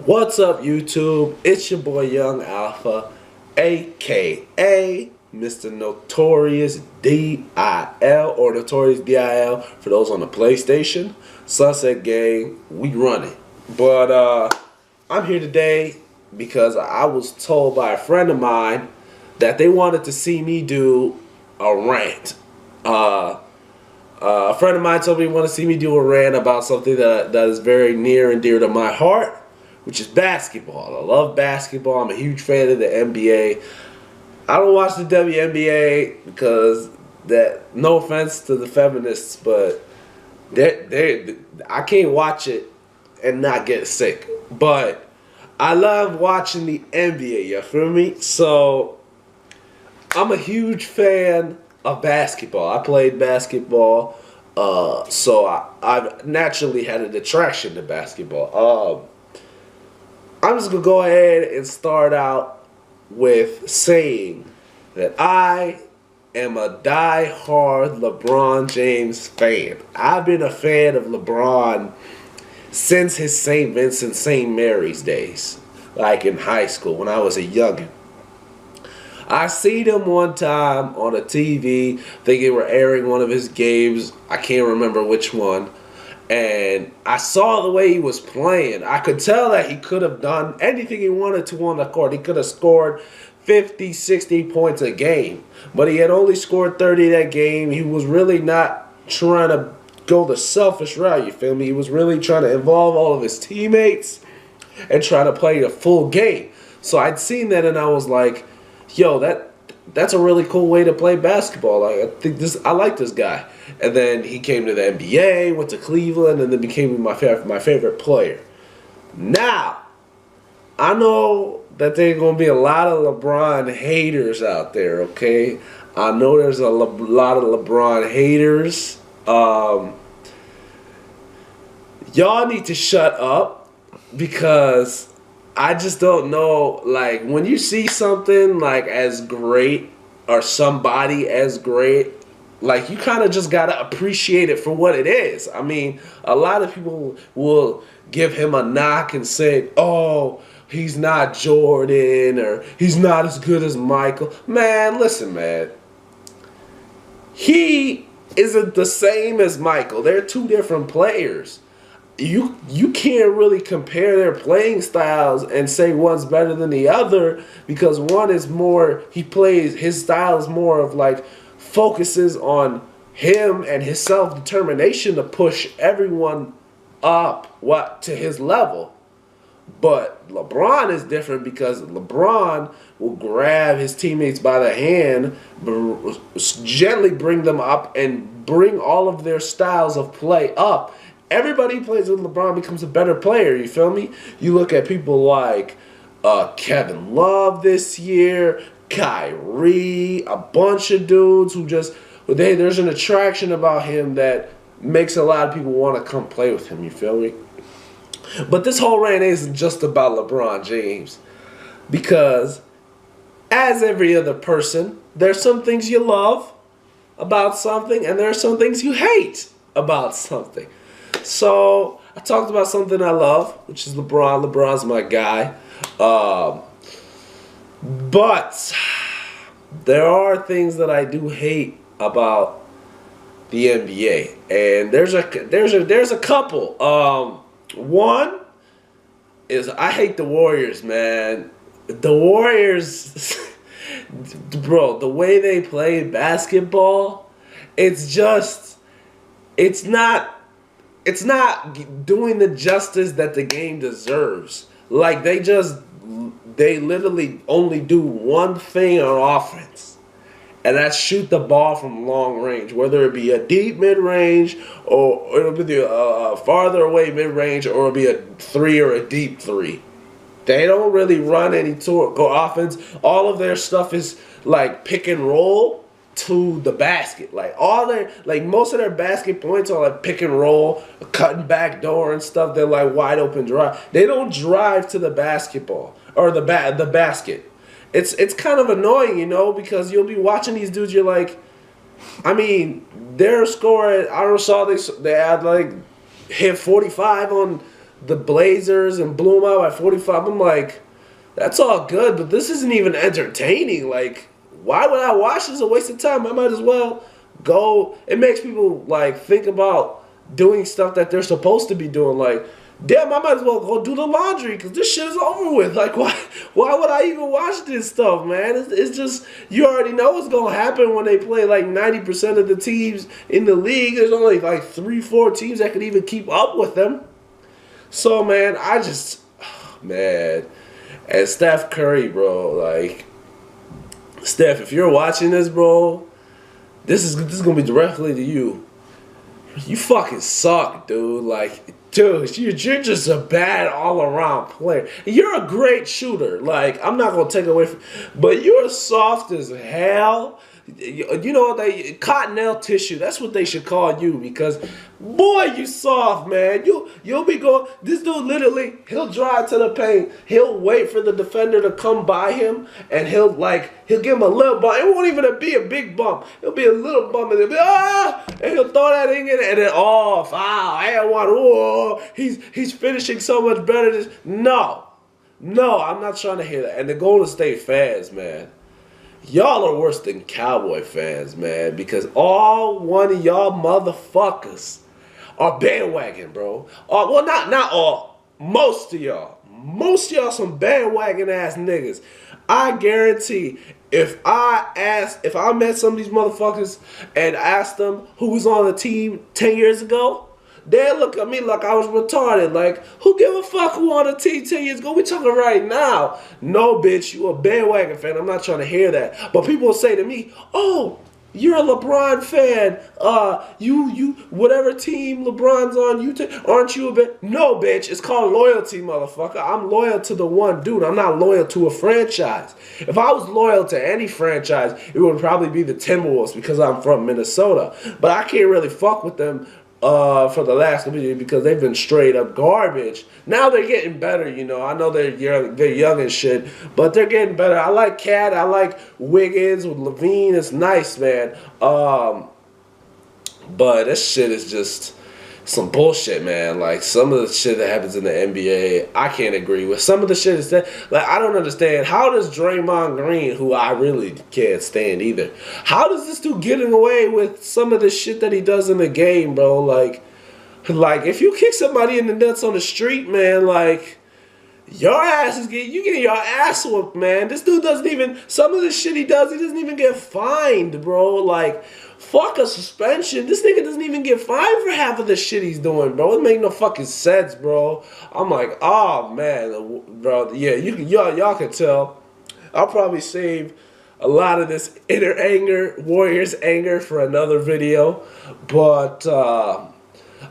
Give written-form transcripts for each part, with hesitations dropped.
What's up, YouTube? It's your boy Young Alpha, aka Mr. Notorious DIL, or Notorious DIL for those on the PlayStation. Sunset Gang, we run it. But I'm here today because I was told by a friend of mine that they wanted to see me do a rant. A friend of mine told me he wanted to see me do a rant about something that is very near and dear to my heart, which is basketball. I love basketball. I'm a huge fan of the NBA. I don't watch the WNBA because no offense to the feminists, but I can't watch it and not get sick. But I love watching the NBA, you feel me? So I'm a huge fan of basketball. I played basketball, so I've naturally had an attraction to basketball. I'm just going to go ahead and start out with saying that I am a die-hard LeBron James fan. I've been a fan of LeBron since his St. Vincent, St. Mary's days, like in high school when I was a youngin'. I seen him one time on a TV. I think they were airing one of his games. I can't remember which one. And I saw the way he was playing. I could tell that he could have done anything he wanted to on the court. He could have scored 50, 60 points a game. But he had only scored 30 that game. He was really not trying to go the selfish route, you feel me? He was really trying to involve all of his teammates and try to play a full game. So I'd seen that and I was like, yo, that's a really cool way to play basketball. I like this guy. And then he came to the NBA, went to Cleveland, and then became my favorite player. Now, I know that there's going to be a lot of LeBron haters out there, okay? I know there's a lot of LeBron haters. Y'all need to shut up because I just don't know, like, when you see something, like, as great or somebody as great, like, you kind of just got to appreciate it for what it is. I mean, a lot of people will give him a knock and say, oh, he's not Jordan or he's not as good as Michael. Man, listen, man. He isn't the same as Michael. They're two different players. You can't really compare their playing styles and say one's better than the other because one is more, his style is more of like focuses on him and his self-determination to push everyone up to his level. But LeBron is different because LeBron will grab his teammates by the hand, gently bring them up and bring all of their styles of play up. Everybody who plays with LeBron becomes a better player, you feel me? You look at people like Kevin Love this year, Kyrie, a bunch of dudes who there's an attraction about him that makes a lot of people want to come play with him, you feel me? But this whole rant isn't just about LeBron James because as every other person, there's some things you love about something and there are some things you hate about something. So I talked about something I love, which is LeBron. LeBron's my guy. But there are things that I do hate about the NBA, and there's a couple. One is I hate the Warriors, man. The Warriors, bro, the way they play basketball, it's not doing the justice that the game deserves. Like, they literally only do one thing on offense, and that's shoot the ball from long range, whether it be a deep mid-range or it'll be a farther away mid-range or it'll be a three or a deep three. They don't really run any go offense. All of their stuff is like pick and roll to the basket. Like most of their basket points are like pick and roll, cutting back door and stuff. They're like wide open drive. They don't drive to the basketball or the basket. It's kind of annoying, you know, because you'll be watching these dudes. You're like, I mean, they're scoring. I saw they had like hit 45 on the Blazers and blew them out by 45. I'm like, that's all good, but this isn't even entertaining. Like, why would I watch this? It's a waste of time. I might as well go. It makes people like think about doing stuff that they're supposed to be doing. Like, damn, I might as well go do the laundry because this shit is over with. Like, why would I even watch this stuff, man? It's just, you already know what's going to happen when they play like 90% of the teams in the league. There's only like 3-4 teams that could even keep up with them. So, man, man. And Steph Curry, bro, like, Steph, if you're watching this, bro, this is going to be directly to you. You fucking suck, dude. Like, dude, you're just a bad all-around player. You're a great shooter. Like, I'm not going to take away from, but you're soft as hell. You know what cottonelle tissue, that's what they should call you, because boy, you soft, man. You'll be going, this dude literally, he'll drive to the paint, he'll wait for the defender to come by him, and he'll give him a little bump. It won't even be a big bump. It'll be a little bump, and and he'll throw that thing in, and then off. And one, whoa, he's finishing so much better. No, I'm not trying to hear that. And the Golden State fans, man, y'all are worse than Cowboy fans, man, because all one of y'all motherfuckers are bandwagon, bro. Well, not all. Most of y'all. Most of y'all some bandwagon ass niggas. I guarantee if I met some of these motherfuckers and asked them who was on the team 10 years ago, they'd look at me like I was retarded. Like, who give a fuck who on the team 10 years ago? We talking right now. No, bitch, you a bandwagon fan. I'm not trying to hear that. But people will say to me, oh, you're a LeBron fan. You whatever team LeBron's on, aren't you a bit? No, bitch, it's called loyalty, motherfucker. I'm loyal to the one dude. I'm not loyal to a franchise. If I was loyal to any franchise, it would probably be the Timberwolves because I'm from Minnesota. But I can't really fuck with them for the last couple of years because they've been straight up garbage. Now they're getting better, you know. I know they're young and shit, but they're getting better. I like Cat. I like Wiggins with Levine. It's nice, man. But this shit is just some bullshit, man. Like, some of the shit that happens in the NBA, I can't agree with. Some of the shit is that, like, I don't understand. How does Draymond Green, who I really can't stand either, how does this dude getting away with some of the shit that he does in the game, bro? Like if you kick somebody in the nuts on the street, man, like, your ass is getting your ass whooped, man. This dude doesn't even, some of the shit he does, he doesn't even get fined, bro. Like, fuck a suspension. This nigga doesn't even get fined for half of the shit he's doing, bro. It make no fucking sense, bro. I'm like, oh, man, bro. Yeah, y'all can tell. I'll probably save a lot of this inner anger, Warriors anger, for another video. But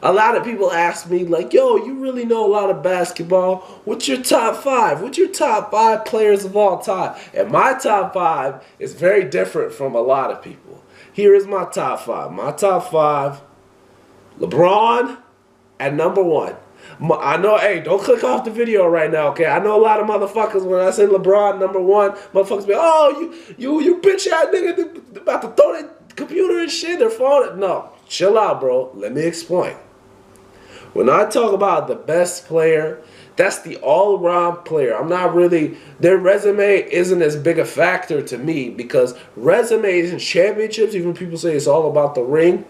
a lot of people ask me, like, yo, you really know a lot of basketball. What's your top 5? What's your top 5 players of all time? And my top 5 is very different from a lot of people. Here is my top 5. My top 5, LeBron at number 1. I know, hey, don't click off the video right now, okay? I know a lot of motherfuckers, when I say LeBron number 1, motherfuckers be, oh, you bitch ass nigga about to throw that computer and shit, their phone. No, chill out, bro. Let me explain. When I talk about the best player, that's the all-around player. I'm not really, their resume isn't as big a factor to me, because resumes and championships, even people say it's all about the ring,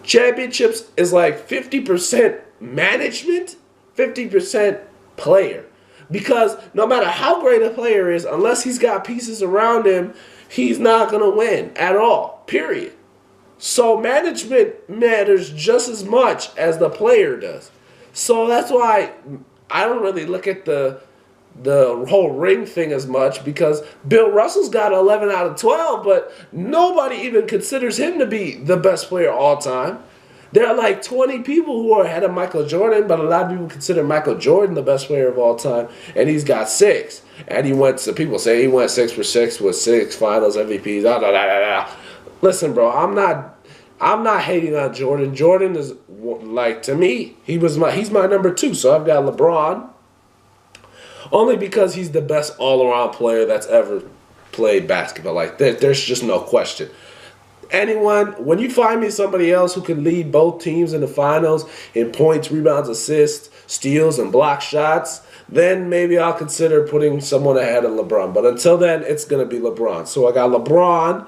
championships is like 50% management, 50% player. Because no matter how great a player is, unless he's got pieces around him, he's not going to win at all, period. So management matters just as much as the player does. So that's why I don't really look at the whole ring thing as much, because Bill Russell's got 11 out of 12, but nobody even considers him to be the best player of all time. There are like 20 people who are ahead of Michael Jordan, but a lot of people consider Michael Jordan the best player of all time, and he's got 6. And he went, so people say he went 6 for 6 with 6 finals MVPs. Listen, bro, I'm not hating on Jordan. Jordan is, like, to me, he's my number 2. So I've got LeBron, only because he's the best all-around player that's ever played basketball. Like, there's just no question. anyone, when you find me somebody else who can lead both teams in the finals in points, rebounds, assists, steals, and block shots, then maybe I'll consider putting someone ahead of LeBron. But until then, it's going to be LeBron. So I got LeBron,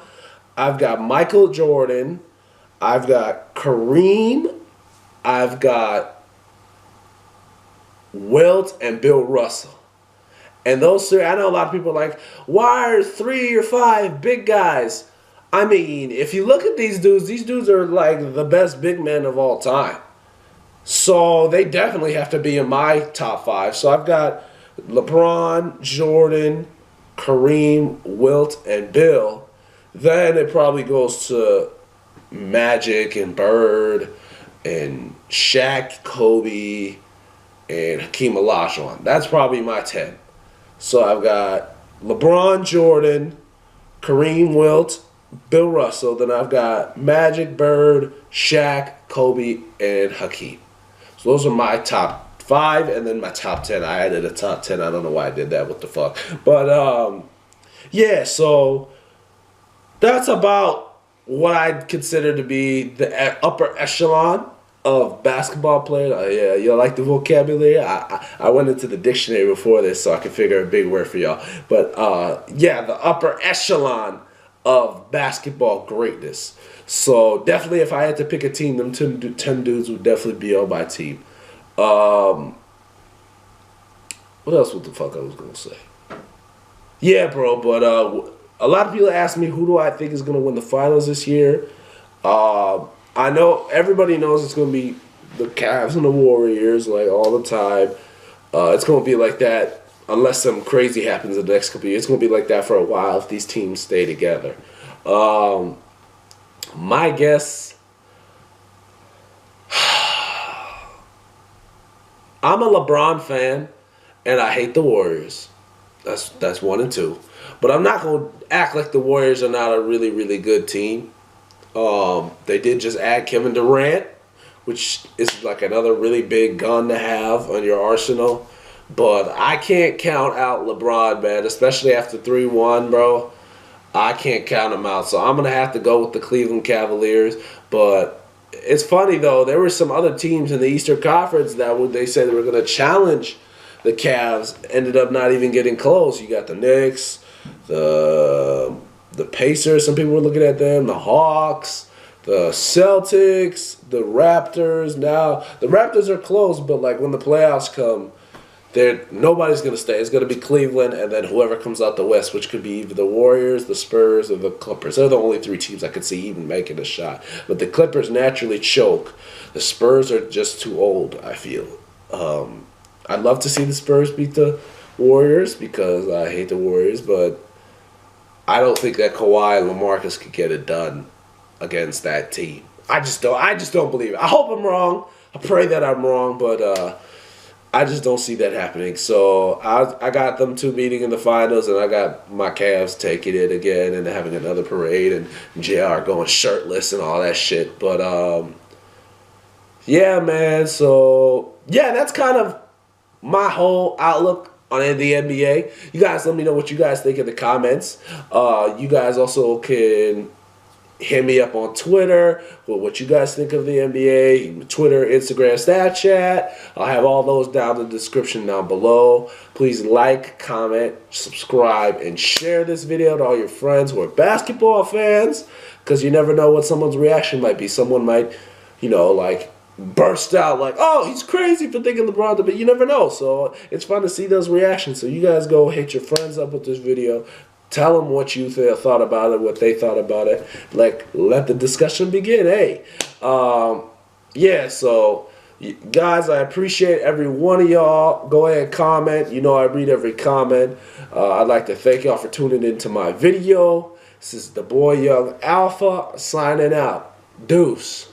I've got Michael Jordan, I've got Kareem, I've got Wilt, and Bill Russell. And those three, I know a lot of people are like, why are 3 or 5 big guys? I mean, if you look at these dudes are like the best big men of all time. So they definitely have to be in my top 5. So I've got LeBron, Jordan, Kareem, Wilt, and Bill. Then it probably goes to Magic and Bird and Shaq, Kobe, and Hakeem Olajuwon. That's probably my 10. So I've got LeBron, Jordan, Kareem, Wilt, Bill Russell. Then I've got Magic, Bird, Shaq, Kobe, and Hakeem. So those are my top 5, and then my top 10. I added a top 10. I don't know why I did that. What the fuck? But yeah. So that's about what I'd consider to be the upper echelon of basketball players. Yeah, you like the vocabulary? I went into the dictionary before this so I could figure a big word for y'all. But yeah, the upper echelon of basketball greatness. So definitely, if I had to pick a team, them 10 dudes would definitely be on my team. What else? What the fuck I was gonna say? Yeah, bro. But a lot of people ask me who do I think is gonna win the finals this year. I know everybody knows it's gonna be the Cavs and the Warriors like all the time. It's gonna be like that unless something crazy happens in the next couple of years. It's gonna be like that for a while if these teams stay together. My guess, I'm a LeBron fan, and I hate the Warriors. That's 1 and 2. But I'm not gonna act like the Warriors are not a really, really good team. They did just add Kevin Durant, which is like another really big gun to have on your arsenal. But I can't count out LeBron, man, especially after 3-1, bro. I can't count him out. So I'm going to have to go with the Cleveland Cavaliers. But it's funny, though. There were some other teams in the Eastern Conference that they said they were going to challenge the Cavs. Ended up not even getting close. You got the Knicks, the Pacers. Some people were looking at them. The Hawks, the Celtics, the Raptors. Now, the Raptors are close, but like when the playoffs come, nobody's going to stay. It's going to be Cleveland and then whoever comes out the West, which could be either the Warriors, the Spurs, or the Clippers. They're the only 3 teams I could see even making a shot. But the Clippers naturally choke. The Spurs are just too old, I feel. I'd love to see the Spurs beat the Warriors because I hate the Warriors, but I don't think that Kawhi and LaMarcus could get it done against that team. I just don't believe it. I hope I'm wrong. I pray that I'm wrong, but I just don't see that happening. So I got them 2 meeting in the finals, and I got my Cavs taking it again and having another parade, and JR going shirtless and all that shit. But yeah, man. So yeah, that's kind of my whole outlook on the NBA. You guys let me know what you guys think in the comments. You guys also can hit me up on Twitter with what you guys think of the NBA. Twitter, Instagram, Snapchat. I'll have all those down in the description down below. Please like, comment, subscribe, and share this video to all your friends who are basketball fans, because you never know what someone's reaction might be. Someone might, like burst out like, oh, he's crazy for thinking LeBron, but you never know. So it's fun to see those reactions. So you guys go hit your friends up with this video. Tell them what you thought about it, what they thought about it. Like, let the discussion begin. Hey, yeah. So, guys, I appreciate every one of y'all. Go ahead and comment. I read every comment. I'd like to thank y'all for tuning into my video. This is the boy Young Alpha signing out. Deuce.